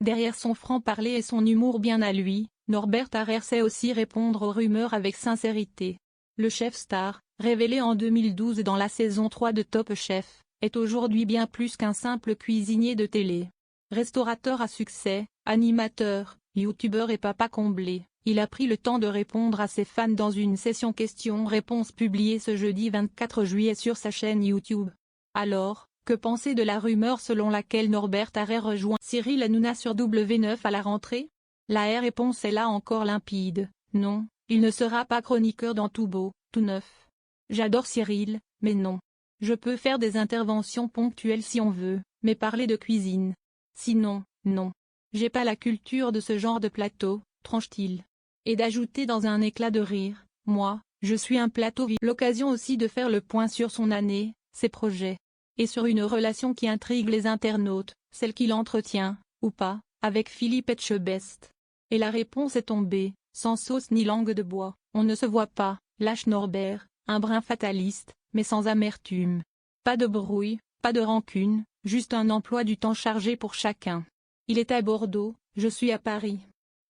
Derrière son franc-parler et son humour bien à lui, Norbert Harrer sait aussi répondre aux rumeurs avec sincérité. Le chef star, révélé en 2012 dans la saison 3 de Top Chef, est aujourd'hui bien plus qu'un simple cuisinier de télé. Restaurateur à succès, animateur, youtubeur et papa comblé, il a pris le temps de répondre à ses fans dans une session questions-réponses publiée ce jeudi 24 juillet sur sa chaîne YouTube. Alors, que penser de la rumeur selon laquelle Norbert Harrer rejoint Cyril Hanouna sur W9 à la rentrée? La réponse est là encore limpide, non, il ne sera pas chroniqueur dans Tout Beau, Tout Neuf. J'adore Cyril, mais non. Je peux faire des interventions ponctuelles si on veut, mais parler de cuisine. Sinon, non. J'ai pas la culture de ce genre de plateau, tranche-t-il. Et d'ajouter dans un éclat de rire, moi, je suis un plateau vivant. L'occasion aussi de faire le point sur son année, ses projets. Et sur une relation qui intrigue les internautes, celle qu'il entretient, ou pas, avec Philippe Etchebest. Et la réponse est tombée, sans sauce ni langue de bois, on ne se voit pas, lâche Norbert, un brin fataliste, mais sans amertume. Pas de brouille, pas de rancune, juste un emploi du temps chargé pour chacun. Il est à Bordeaux, je suis à Paris.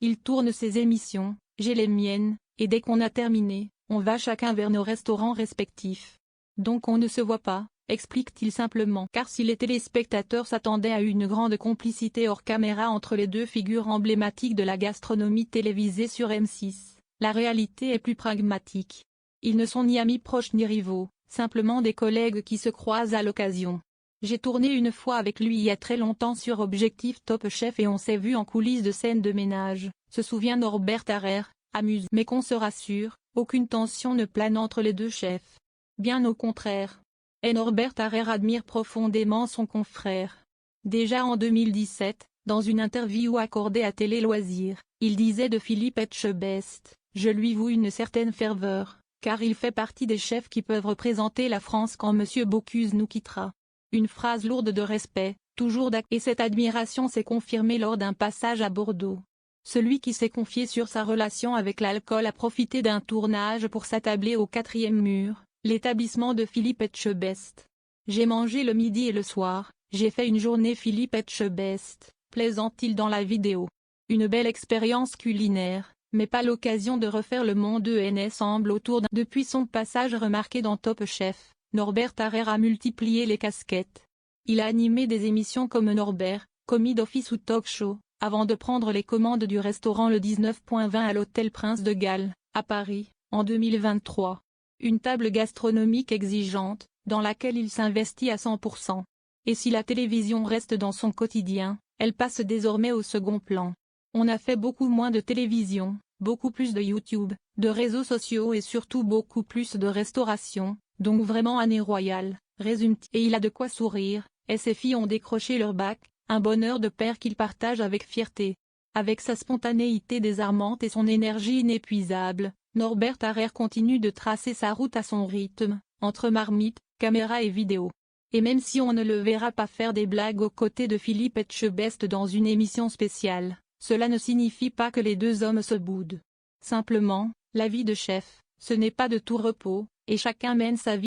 Il tourne ses émissions, j'ai les miennes, et dès qu'on a terminé, on va chacun vers nos restaurants respectifs. Donc on ne se voit pas, explique-t-il simplement. Car si les téléspectateurs s'attendaient à une grande complicité hors caméra entre les deux figures emblématiques de la gastronomie télévisée sur M6, la réalité est plus pragmatique. Ils ne sont ni amis proches ni rivaux, simplement des collègues qui se croisent à l'occasion. J'ai tourné une fois avec lui il y a très longtemps sur Objectif Top Chef et on s'est vu en coulisses de scènes de ménage, se souvient Norbert Harrer, amuse. Mais qu'on se rassure, aucune tension ne plane entre les deux chefs. Bien au contraire. Et Norbert Harrer admire profondément son confrère. Déjà en 2017, dans une interview accordée à Télé Loisirs, il disait de Philippe Etchebest, « Je lui voue une certaine ferveur, car il fait partie des chefs qui peuvent représenter la France quand Monsieur Bocuse nous quittera. » Une phrase lourde de respect, toujours d'accueil. Et cette admiration s'est confirmée lors d'un passage à Bordeaux. Celui qui s'est confié sur sa relation avec l'alcool a profité d'un tournage pour s'attabler au 4e mur, l'établissement de Philippe Etchebest. J'ai mangé le midi et le soir, j'ai fait une journée Philippe Etchebest, plaisante-t-il dans la vidéo. Une belle expérience culinaire, mais pas l'occasion de refaire le monde ensemble autour d'un. Depuis son passage remarqué dans Top Chef, Norbert Harrer a multiplié les casquettes. Il a animé des émissions comme Norbert, Commis d'office ou Talk Show, avant de prendre les commandes du restaurant le 19.20 à l'hôtel Prince de Galles, à Paris, en 2023. Une table gastronomique exigeante, dans laquelle il s'investit à 100%. Et si la télévision reste dans son quotidien, elle passe désormais au second plan. On a fait beaucoup moins de télévision, beaucoup plus de YouTube, de réseaux sociaux et surtout beaucoup plus de restauration, donc vraiment année royale, résume-t-il. Et il a de quoi sourire, et ses filles ont décroché leur bac, un bonheur de père qu'il partage avec fierté. Avec sa spontanéité désarmante et son énergie inépuisable, Norbert Harrer continue de tracer sa route à son rythme, entre marmite, caméra et vidéo. Et même si on ne le verra pas faire des blagues aux côtés de Philippe Etchebest dans une émission spéciale, cela ne signifie pas que les deux hommes se boudent. Simplement, la vie de chef, ce n'est pas de tout repos, et chacun mène sa vie.